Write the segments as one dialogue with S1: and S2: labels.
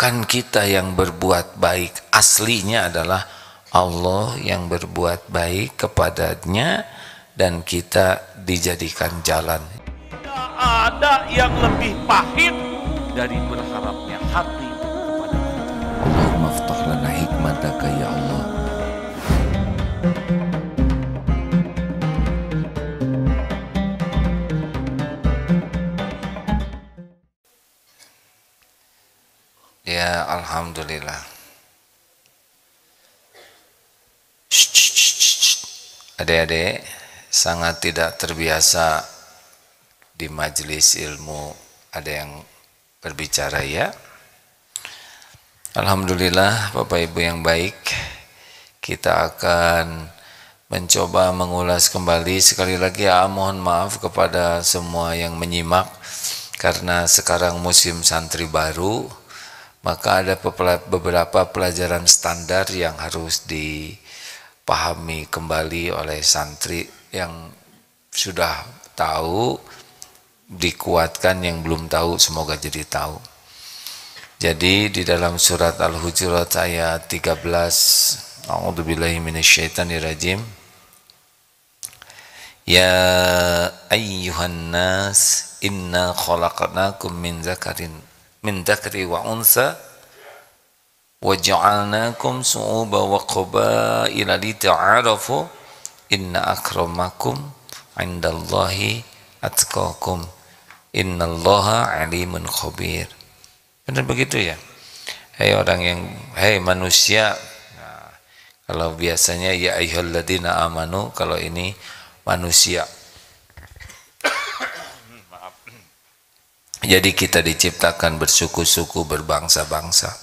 S1: bukan kita yang berbuat baik, aslinya adalah Allah yang berbuat baik kepadanya dan kita dijadikan jalan.
S2: Tidak ada yang lebih pahit dari berharapnya hati kepada Allah.
S1: Allahumma aftah lana hikmataka ya Allah. Ya, alhamdulillah. Adik-adik sangat tidak terbiasa di majelis ilmu ada yang berbicara ya. Alhamdulillah Bapak Ibu yang baik, kita akan mencoba mengulas kembali. Sekali lagi mohon maaf kepada semua yang menyimak karena sekarang musim santri baru, maka ada beberapa pelajaran standar yang harus dipahami kembali oleh santri yang sudah tahu, dikuatkan yang belum tahu semoga jadi tahu. Jadi di dalam surat Al-Hujurat ayat 13, A'udzubillahi minasyaitonirrajim. Ya ayyuhan nas inna khalaqnakum min dzakari wa unsa wa ja'alnakum su'uban wa qabaila lita'arafu inna akramakum 'indallahi atqakum innallaha 'alimun khabir. Benar begitu ya? Hei manusia. Nah, kalau biasanya ya ayyuhalladzina amanu, kalau ini manusia. Jadi kita diciptakan bersuku-suku, berbangsa-bangsa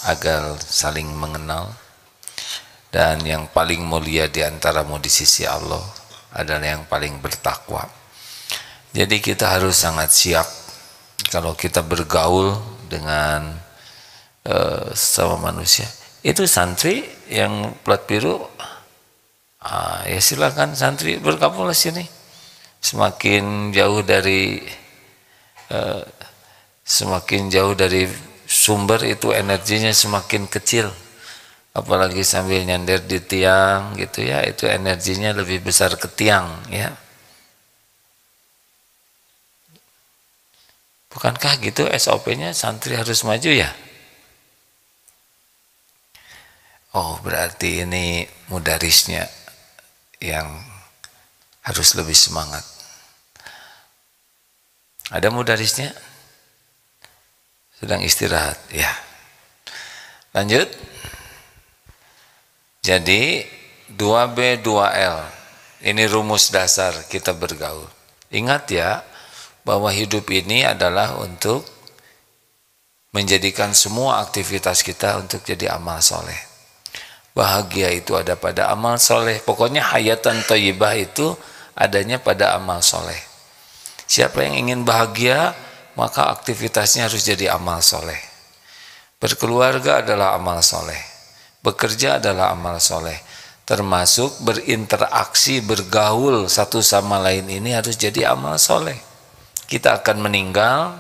S1: agar saling mengenal, dan yang paling mulia di antaramu di sisi Allah adalah yang paling bertakwa. Jadi kita harus sangat siap kalau kita bergaul dengan sama manusia. Itu santri yang plat biru, ya silakan santri bergabung di sini. Semakin jauh dari sumber itu energinya semakin kecil, apalagi sambil nyender di tiang gitu ya, itu energinya lebih besar ke tiang ya. Bukankah gitu SOP-nya santri harus maju ya? Oh, berarti ini mudarisnya yang harus lebih semangat. Ada mudarisnya? Sedang istirahat, ya. Lanjut. Jadi 2B 2L. Ini rumus dasar kita bergaul. Ingat ya, bahwa hidup ini adalah untuk menjadikan semua aktivitas kita untuk jadi amal soleh. Bahagia itu ada pada amal soleh. Pokoknya hayatan thayyibah itu adanya pada amal soleh. Siapa yang ingin bahagia, maka aktivitasnya harus jadi amal soleh. Berkeluarga adalah amal soleh. Bekerja adalah amal soleh. Termasuk berinteraksi, bergaul satu sama lain ini harus jadi amal soleh. Kita akan meninggal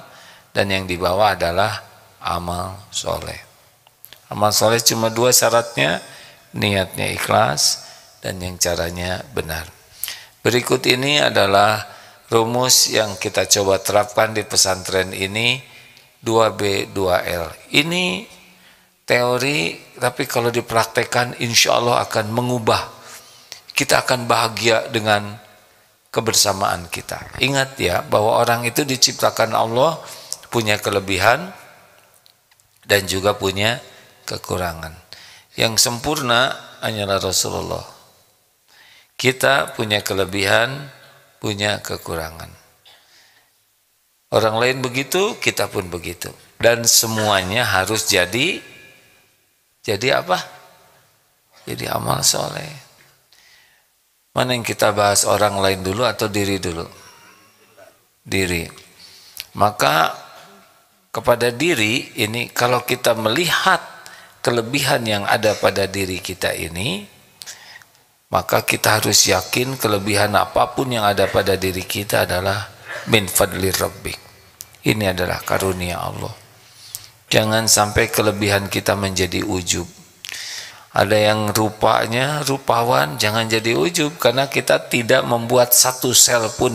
S1: dan yang dibawa adalah amal soleh. Amal soleh cuma 2 syaratnya, niatnya ikhlas dan yang caranya benar. Berikut ini adalah rumus yang kita coba terapkan di pesantren ini, 2B 2L. Ini teori, tapi kalau dipraktekkan insya Allah akan mengubah. Kita akan bahagia dengan kebersamaan kita. Ingat ya, bahwa orang itu diciptakan Allah punya kelebihan dan juga punya kekurangan. Yang sempurna hanyalah Rasulullah. Kita punya kelebihan, punya kekurangan. Orang lain begitu, kita pun begitu. Dan semuanya harus jadi apa? Jadi amal soleh. Mana yang kita bahas, orang lain dulu atau diri dulu? Diri. Maka kepada diri ini, kalau kita melihat kelebihan yang ada pada diri kita ini, maka kita harus yakin kelebihan apapun yang ada pada diri kita adalah min fadli rabbik. Ini adalah karunia Allah. Jangan sampai kelebihan kita menjadi ujub. Ada yang rupanya rupawan, jangan jadi ujub, karena kita tidak membuat satu sel pun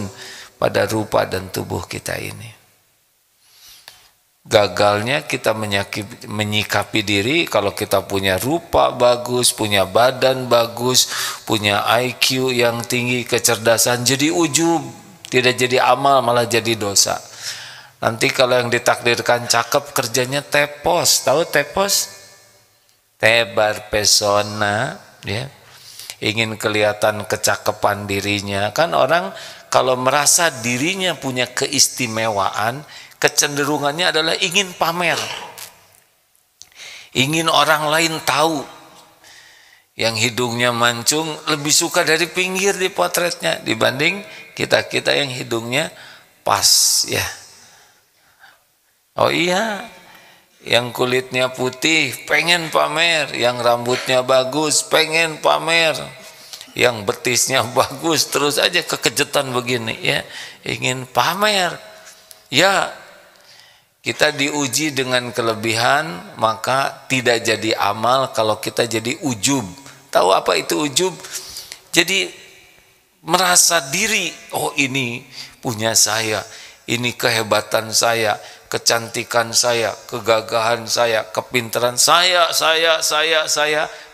S1: pada rupa dan tubuh kita ini. Gagalnya kita menyikapi diri kalau kita punya rupa bagus, punya badan bagus, punya IQ yang tinggi, kecerdasan, jadi ujub, tidak jadi amal, malah jadi dosa. Nanti kalau yang ditakdirkan cakep, kerjanya tepos. Tahu tepos? Tebar pesona, ya. Ingin kelihatan kecakapan dirinya. Kan orang kalau merasa dirinya punya keistimewaan, kecenderungannya adalah ingin pamer, ingin orang lain tahu. Yang hidungnya mancung lebih suka dari pinggir di potretnya dibanding kita yang hidungnya pas, ya. Oh iya, yang kulitnya putih pengen pamer, yang rambutnya bagus pengen pamer, yang betisnya bagus terus aja kekejutan begini, ya, ingin pamer. Ya, kita diuji dengan kelebihan, maka tidak jadi amal kalau kita jadi ujub. Tahu apa itu ujub? Jadi merasa diri, oh ini punya saya, ini kehebatan saya, kecantikan saya, kegagahan saya, kepintaran saya.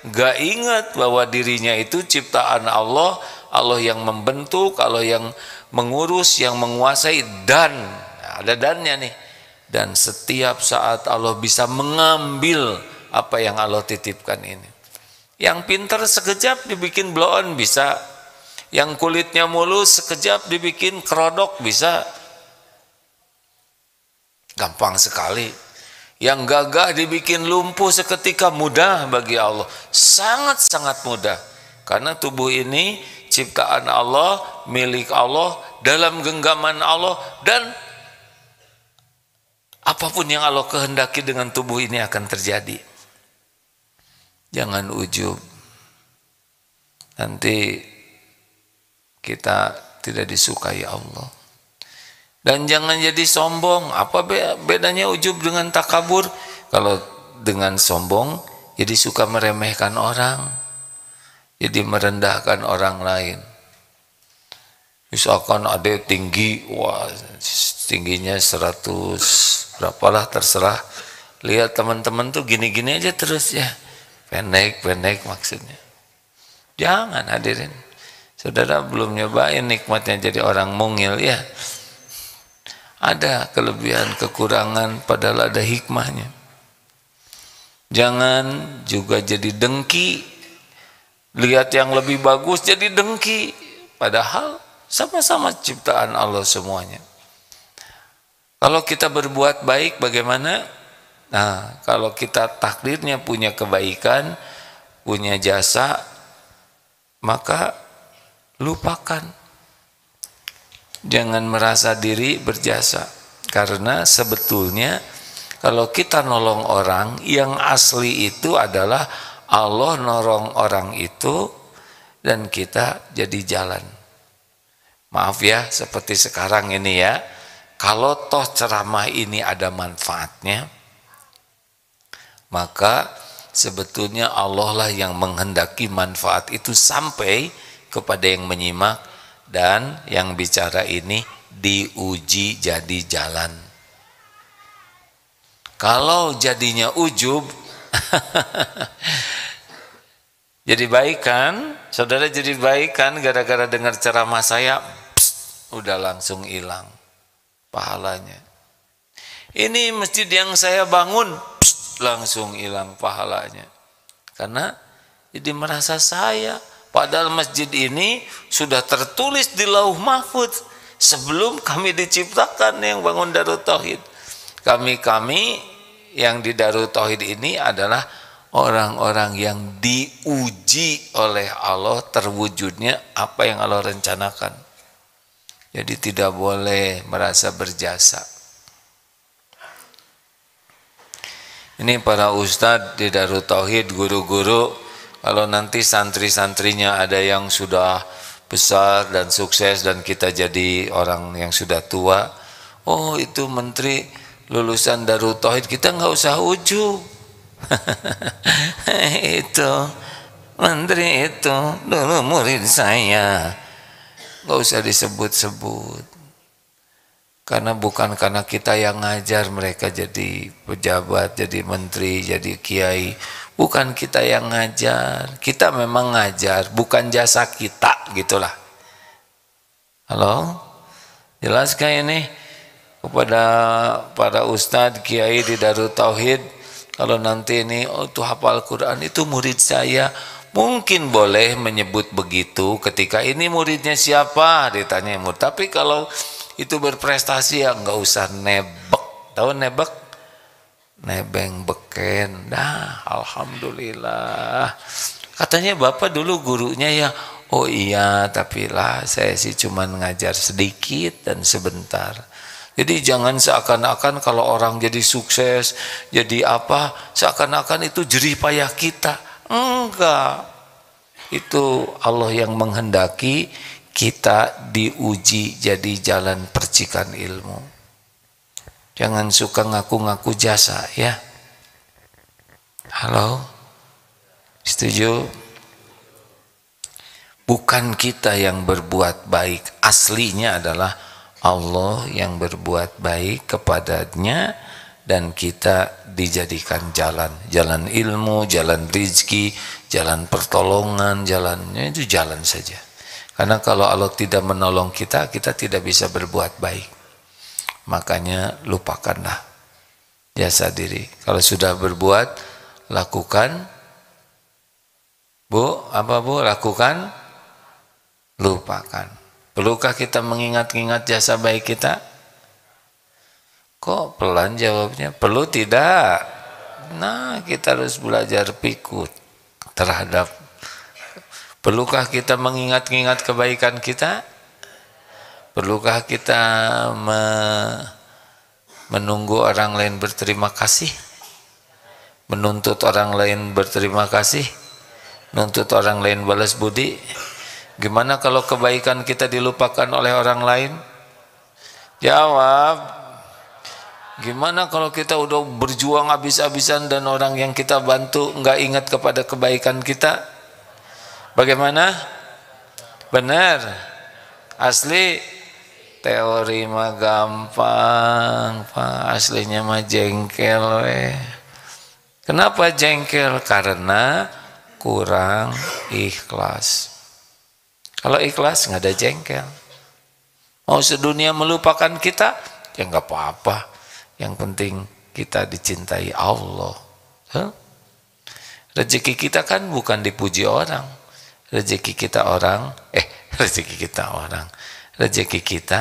S1: Gak ingat bahwa dirinya itu ciptaan Allah, Allah yang membentuk, Allah yang mengurus, yang menguasai, dan ada dannya nih. Dan setiap saat Allah bisa mengambil apa yang Allah titipkan ini. Yang pintar sekejap dibikin blow on bisa. Yang kulitnya mulus sekejap dibikin kerodok bisa. Gampang sekali. Yang gagah dibikin lumpuh seketika, mudah bagi Allah. Sangat-sangat mudah. Karena tubuh ini ciptaan Allah, milik Allah, dalam genggaman Allah, dan apapun yang Allah kehendaki dengan tubuh ini akan terjadi. Jangan ujub. Nanti kita tidak disukai Allah. Dan jangan jadi sombong. Apa bedanya ujub dengan takabur? Kalau dengan sombong, jadi suka meremehkan orang, jadi merendahkan orang lain. Misalkan ada tinggi, wah tingginya 100 berapalah, terserah. Lihat teman-teman tuh gini-gini aja terus, ya, pendek maksudnya. Jangan, hadirin. Saudara belum nyobain nikmatnya jadi orang mungil, ya. Ada kelebihan, kekurangan, padahal ada hikmahnya. Jangan juga jadi dengki. Lihat yang lebih bagus jadi dengki, padahal sama-sama ciptaan Allah semuanya. Kalau kita berbuat baik bagaimana? Nah, kalau kita takdirnya punya kebaikan, punya jasa, maka lupakan. Jangan merasa diri berjasa. Karena sebetulnya kalau kita nolong orang, yang asli itu adalah Allah nolong orang itu dan kita jadi jalan. Maaf ya, seperti sekarang ini ya. Kalau toh ceramah ini ada manfaatnya, maka sebetulnya Allah lah yang menghendaki manfaat itu sampai kepada yang menyimak, dan yang bicara ini diuji jadi jalan. Kalau jadinya ujub, jadi baik kan? Saudara jadi baik kan gara-gara dengar ceramah saya, udah langsung hilang pahalanya. Ini masjid yang saya bangun, langsung hilang pahalanya. Karena jadi merasa saya, padahal masjid ini sudah tertulis di Lauh Mahfudz sebelum kami diciptakan yang bangun Darut Tauhid. Kami yang di Darut Tauhid ini adalah orang-orang yang diuji oleh Allah terwujudnya apa yang Allah rencanakan. Jadi tidak boleh merasa berjasa. Ini para ustadz di Darut Tauhid, guru-guru, kalau nanti santri-santrinya ada yang sudah besar dan sukses dan kita jadi orang yang sudah tua, oh itu menteri lulusan Darut Tauhid kita nggak usah ujub. Itu menteri itu dulu murid saya, nggak usah disebut-sebut, karena bukan karena kita yang ngajar mereka jadi pejabat, jadi menteri, jadi kiai, bukan kita yang ngajar, kita memang ngajar, bukan jasa kita, gitulah. Halo, jelas kan ini kepada para ustadz kiai di Darut Tauhid, kalau nanti ini tuh hafal Quran itu murid saya, mungkin boleh menyebut begitu ketika ini muridnya siapa ditanya murid. Tapi kalau itu berprestasi ya nggak usah nebek. Tahu nebek? Nebeng beken. Nah, alhamdulillah. Katanya bapak dulu gurunya ya. Oh iya, tapi lah saya sih cuman ngajar sedikit dan sebentar. Jadi jangan seakan-akan kalau orang jadi sukses, jadi apa, seakan-akan itu jerih payah kita. Enggak, itu Allah yang menghendaki kita diuji jadi jalan percikan ilmu. Jangan suka ngaku-ngaku jasa ya. Halo, setuju? Bukan kita yang berbuat baik, aslinya adalah Allah yang berbuat baik kepadanya, dan kita dijadikan jalan ilmu, jalan rizki, jalan pertolongan, jalannya itu jalan saja. Karena kalau Allah tidak menolong kita, kita tidak bisa berbuat baik. Makanya lupakanlah jasa diri. Kalau sudah berbuat, lakukan. Bu, apa bu? Lakukan, lupakan. Perlukah kita mengingat-ingat jasa baik kita? Kok pelan jawabnya? Perlu tidak? Nah, kita harus belajar pikut terhadap. Perlukah kita mengingat-ingat kebaikan kita? Perlukah kita menunggu orang lain berterima kasih? Menuntut orang lain berterima kasih? Menuntut orang lain balas budi? Gimana kalau kebaikan kita dilupakan oleh orang lain? Jawab. Gimana kalau kita udah berjuang habis-habisan dan orang yang kita bantu nggak ingat kepada kebaikan kita? Bagaimana? Benar? Asli? Teori mah gampang, Pak. Aslinya mah jengkel weh. Kenapa jengkel? Karena kurang ikhlas. Kalau ikhlas nggak ada jengkel. Mau sedunia melupakan kita, ya nggak apa-apa. Yang penting kita dicintai Allah. Rezeki kita kan bukan dipuji orang. Rezeki kita rezeki kita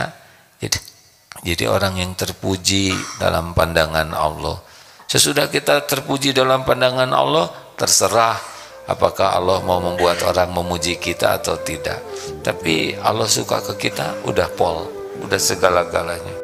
S1: jadi orang yang terpuji dalam pandangan Allah. Sesudah kita terpuji dalam pandangan Allah, terserah apakah Allah mau membuat orang memuji kita atau tidak. Tapi Allah suka ke kita, udah pol, udah segala-galanya.